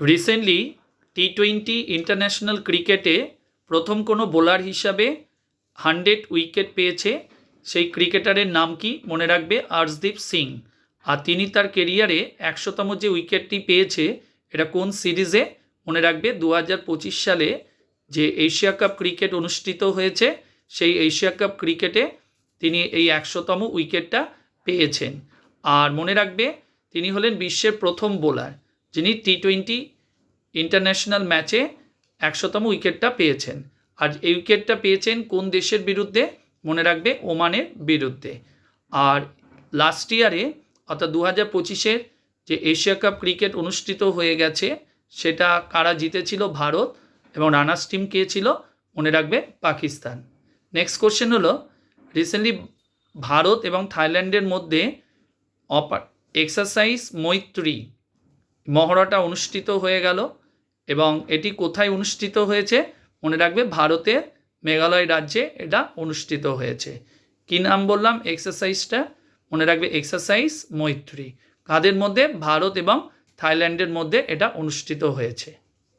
Recently টি-20 international ক্রিকেটে প্রথম কোনো বোলার হিসাবে 100 উইকেট পেয়েছে সেই ক্রিকেটারের নাম কি? মনে রাখবে আর্শদীপ সিং। আর তিনি তার কেরিয়ারে 100তম যে উইকেটটি পেয়েছে এটা কোন সিরিজে? মনে রাখবে 2025 সালে যে এশিয়া কাপ ক্রিকেট অনুষ্ঠিত হয়েছে সেই এশিয়া কাপ ক্রিকেটে তিনি এই 100তম উইকেটটা পেয়েছেন। আর মনে রাখবে তিনি হলেন বিশ্বের প্রথম বোলার যিনি টি-20 ইন্টারন্যাশনাল ম্যাচে 100তম উইকেটটা পেয়েছেন। আর এই উইকেটটা পেয়েছেন কোন দেশের বিরুদ্ধে? মনে রাখবে ওমানের বিরুদ্ধে। আর লাস্ট ইয়ারে অর্থাৎ 2025-এর যে এশিয়া কাপ ক্রিকেট অনুষ্ঠিত হয়ে গেছে সেটা কারা জিতেছিল? ভারত। এবং রানার্স টিম কে ছিল? মনে রাখবে পাকিস্তান। নেক্সট কোশ্চেন হলো, রিসেন্টলি ভারত এবং থাইল্যান্ডের মধ্যে এক্সারসাইজ মৈত্রী মহড়াটা অনুষ্ঠিত হয়ে গেল এবং এটি কোথায় অনুষ্ঠিত হয়েছে? মনে রাখবে ভারতের মেঘালয় রাজ্যে এটা অনুষ্ঠিত হয়েছে। কি নাম বললাম এক্সারসাইজটা? মনে রাখবে এক্সারসাইজ মৈত্রী। কাদের মধ্যে? ভারত এবং থাইল্যান্ডের মধ্যে এটা অনুষ্ঠিত হয়েছে।